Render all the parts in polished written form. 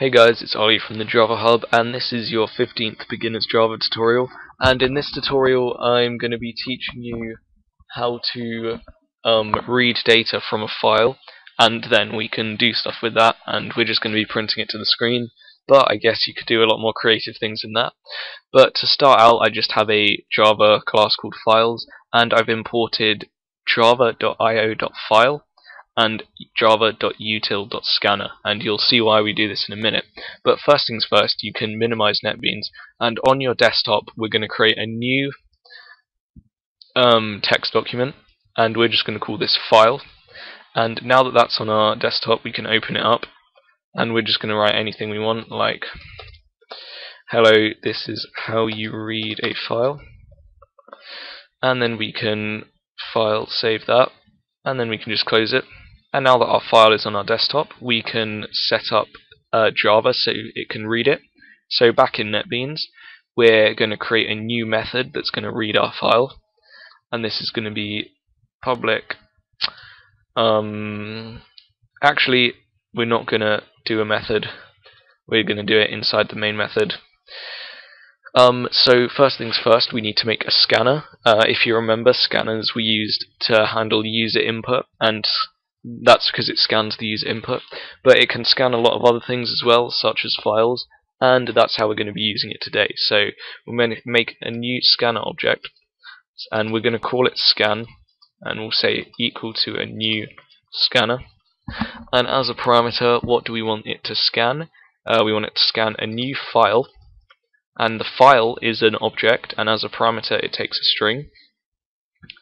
Hey guys, it's Ollie from the Java Hub, and this is your 15th Beginner's Java tutorial. And in this tutorial I'm going to be teaching you how to read data from a file, and then we can do stuff with that, and we're just going to be printing it to the screen. But I guess you could do a lot more creative things than that. But to start out, I just have a Java class called files, and I've imported java.io.file and java.util.scanner, and you'll see why we do this in a minute. But first things first, you can minimize NetBeans, and on your desktop we're going to create a new text document, and we're just going to call this file. And now that that's on our desktop, we can open it up, and we're just going to write anything we want, like hello, this is how you read a file, and then we can file save that, and then we can just close it. And now that our file is on our desktop, we can set up Java so it can read it. So back in NetBeans, we're going to create a new method that's going to read our file, and this is going to be public. Actually, we're not going to do a method. We're going to do it inside the main method. So first things first, we need to make a scanner. If you remember, scanners we used to handle user input, and that's because it scans the user input, but it can scan a lot of other things as well, such as files, and that's how we're going to be using it today. So we're going to make a new scanner object, and we're going to call it scan, and we'll say equal to a new scanner. And as a parameter, what do we want it to scan? We want it to scan a new file, and the file is an object, and as a parameter it takes a string,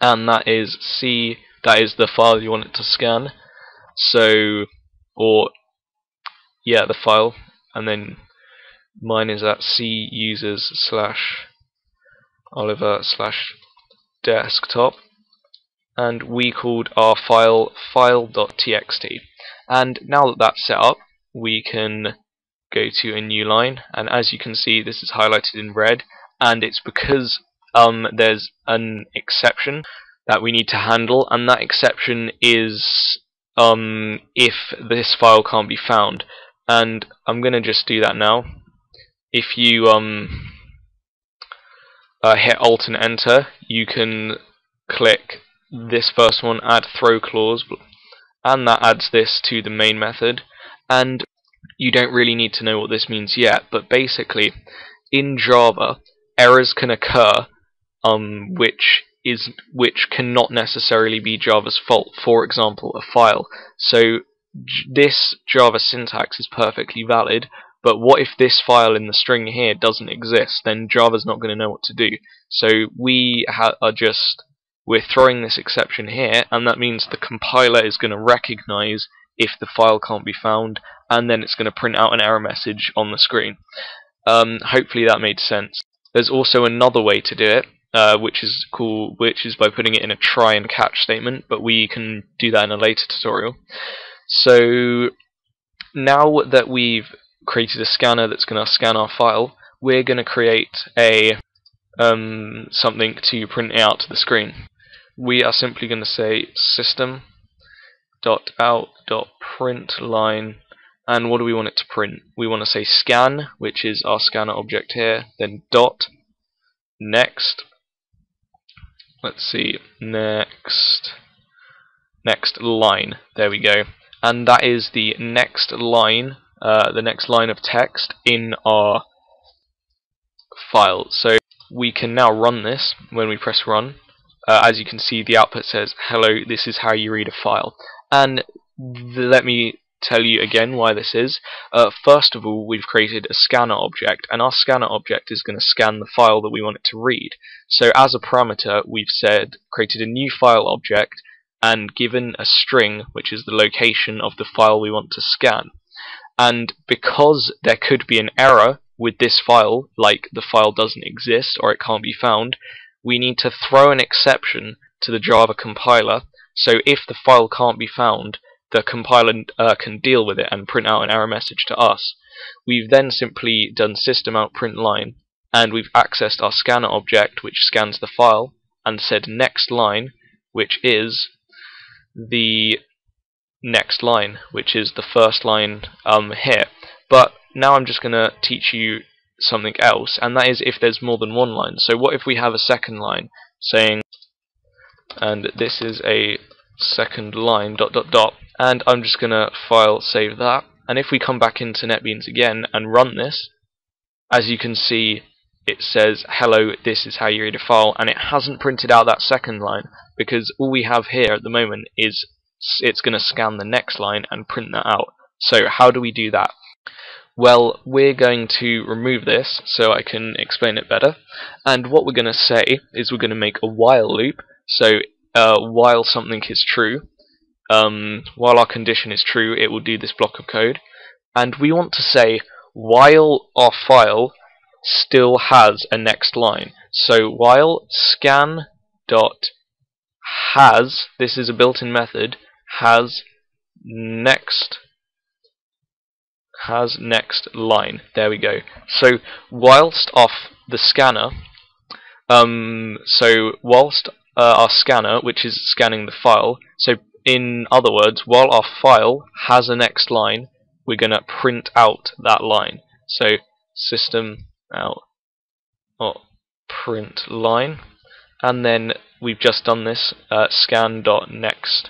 and that is the file you want it to scan. So, the file, and then mine is at C users / Oliver / desktop, and we called our file file.txt. And now that that's set up, we can go to a new line, and as you can see, this is highlighted in red, and it's because there's an exception that we need to handle, and that exception is if this file can't be found. And I'm going to just do that now. If you hit Alt and Enter, you can click this first one, add throw clause, and that adds this to the main method. And you don't really need to know what this means yet, but basically in Java errors can occur which cannot necessarily be Java's fault. For example, a file. So this Java syntax is perfectly valid, but what if this file in the string here doesn't exist? Then Java's not going to know what to do. So we're throwing this exception here, and that means the compiler is going to recognize if the file can't be found, and then it's going to print out an error message on the screen. Hopefully that made sense. There's also another way to do it, which is by putting it in a try and catch statement, but we can do that in a later tutorial. So now that we've created a scanner that's going to scan our file, we're going to create a something to print it out to the screen. We are simply going to say system.out.println, and what do we want it to print? We want to say scan, which is our scanner object here, then dot next. Let's see, next line. There we go. And that is the next line of text in our file. So we can now run this. When we press run, as you can see, the output says, hello, this is how you read a file. And let me tell you again why this is. First of all, we've created a scanner object, and our scanner object is going to scan the file that we want it to read. So as a parameter, we've created a new file object and given a string, which is the location of the file we want to scan. And because there could be an error with this file, like the file doesn't exist or it can't be found, we need to throw an exception to the Java compiler, so if the file can't be found, the compiler can deal with it and print out an error message to us. We've then simply done system.out.println, and we've accessed our scanner object, which scans the file, and said next line, which is the next line, which is the first line here. But now I'm just going to teach you something else, and that is if there's more than one line. So what if we have a second line saying, and this is a second line, ... and I'm just going to file save that, and if we come back into NetBeans again and run this, as you can see, it says, hello, this is how you read a file, and it hasn't printed out that second line, because all we have here at the moment is it's going to scan the next line and print that out. So how do we do that? Well, we're going to remove this so I can explain it better, and what we're going to say is we're going to make a while loop. So while something is true, while our condition is true, it will do this block of code, and we want to say while our file still has a next line. So while scan dot has, this is a built-in method, has next line. There we go. So whilst off the scanner, whilst our scanner, which is scanning the file, so in other words, while our file has a next line, we're going to print out that line. So system out print line, and then we've just done this scan.next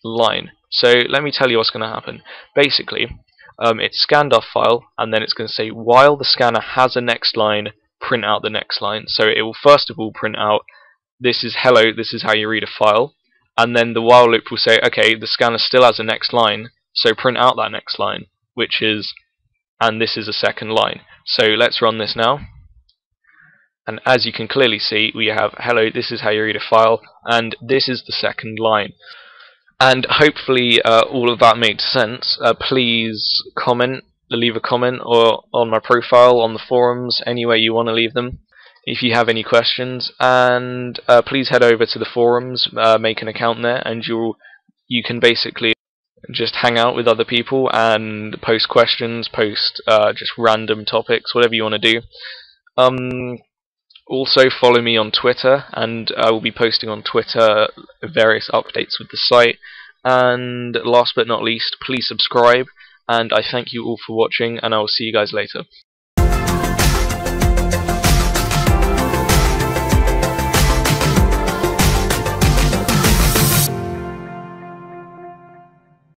line. So let me tell you what's going to happen. Basically, it's scanned our file, and then it's going to say while the scanner has a next line, print out the next line. So it will first of all print out, this is hello, this is how you read a file, and then the while loop will say, okay, the scanner still has a next line, so print out that next line, which is, and this is a second line. So let's run this now, and as you can clearly see, we have hello, this is how you read a file, and this is the second line. And hopefully all of that made sense. Please leave a comment, or on my profile, on the forums, anywhere you want to leave them, if you have any questions. And please head over to the forums, make an account there, and you can basically just hang out with other people and post questions, post just random topics, whatever you want to do. Also follow me on Twitter, and I will be posting on Twitter various updates with the site. And last but not least, please subscribe, and I thank you all for watching, and I will see you guys later.